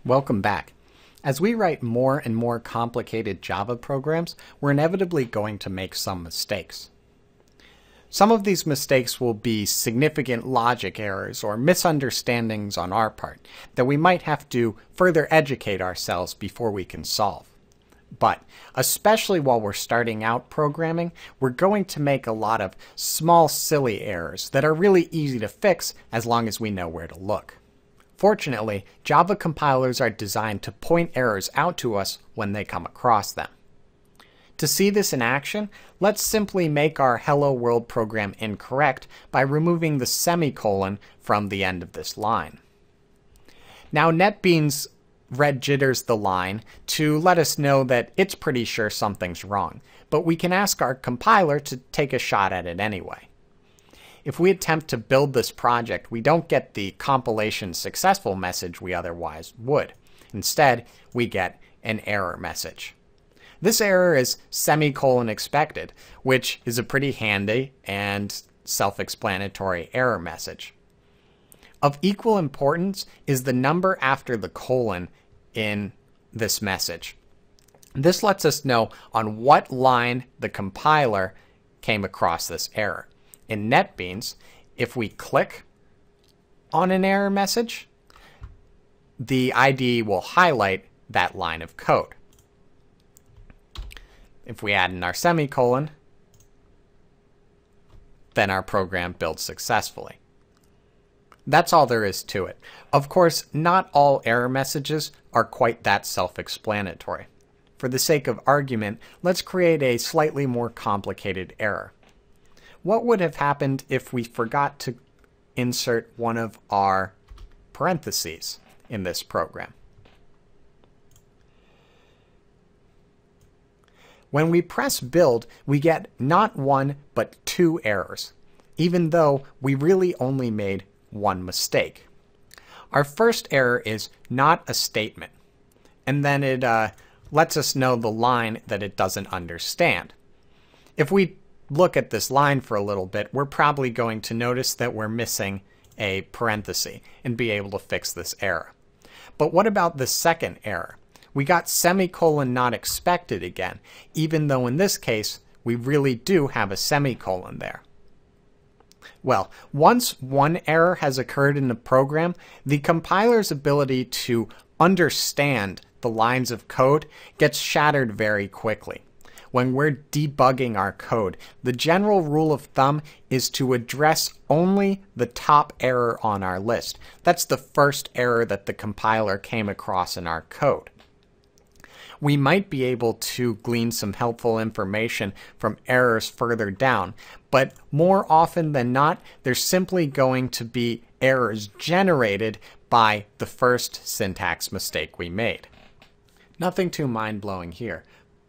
Welcome back. As we write more and more complicated Java programs, we're inevitably going to make some mistakes. Some of these mistakes will be significant logic errors or misunderstandings on our part that we might have to further educate ourselves before we can solve. But, especially while we're starting out programming, we're going to make a lot of small, silly errors that are really easy to fix as long as we know where to look. Fortunately, Java compilers are designed to point errors out to us when they come across them. To see this in action, let's simply make our Hello World program incorrect by removing the semicolon from the end of this line. Now NetBeans red jitters the line to let us know that it's pretty sure something's wrong, but we can ask our compiler to take a shot at it anyway. If we attempt to build this project, we don't get the compilation successful message we otherwise would. Instead, we get an error message. This error is semicolon expected, which is a pretty handy and self-explanatory error message. Of equal importance is the number after the colon in this message. This lets us know on what line the compiler came across this error. In NetBeans, if we click on an error message, the IDE will highlight that line of code. If we add in our semicolon, then our program builds successfully. That's all there is to it. Of course, not all error messages are quite that self-explanatory. For the sake of argument, let's create a slightly more complicated error. What would have happened if we forgot to insert one of our parentheses in this program? When we press build, we get not one, but two errors, even though we really only made one mistake. Our first error is not a statement, and then it lets us know the line that it doesn't understand. If we look at this line for a little bit, we're probably going to notice that we're missing a parenthesis and be able to fix this error. But what about the second error? We got semicolon not expected again, even though in this case we really do have a semicolon there. Well, once one error has occurred in the program, the compiler's ability to understand the lines of code gets shattered very quickly. When we're debugging our code, the general rule of thumb is to address only the top error on our list. That's the first error that the compiler came across in our code. We might be able to glean some helpful information from errors further down, but more often than not, there's simply going to be errors generated by the first syntax mistake we made. Nothing too mind-blowing here,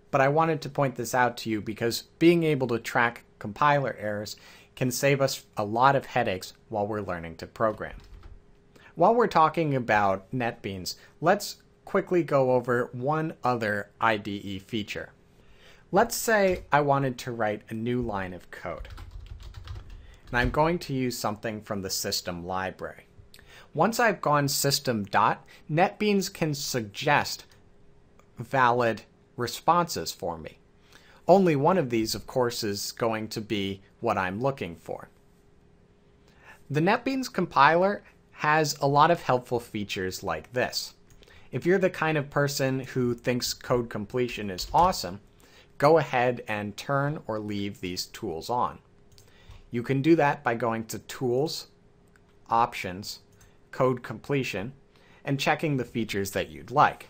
but I wanted to point this out to you because being able to track compiler errors can save us a lot of headaches while we're learning to program. While we're talking about NetBeans, let's quickly go over one other IDE feature. Let's say I wanted to write a new line of code, and I'm going to use something from the system library. Once I've gone system dot, NetBeans can suggest valid responses for me. Only one of these, of course, is going to be what I'm looking for. The NetBeans compiler has a lot of helpful features like this. If you're the kind of person who thinks code completion is awesome, go ahead and turn or leave these tools on. You can do that by going to Tools, Options, Code Completion, and checking the features that you'd like.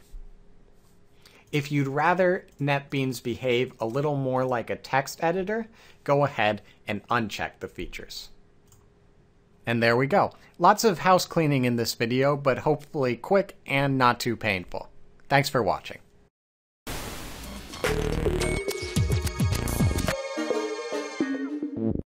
If you'd rather NetBeans behave a little more like a text editor, go ahead and uncheck the features. And there we go. Lots of house cleaning in this video, but hopefully quick and not too painful. Thanks for watching.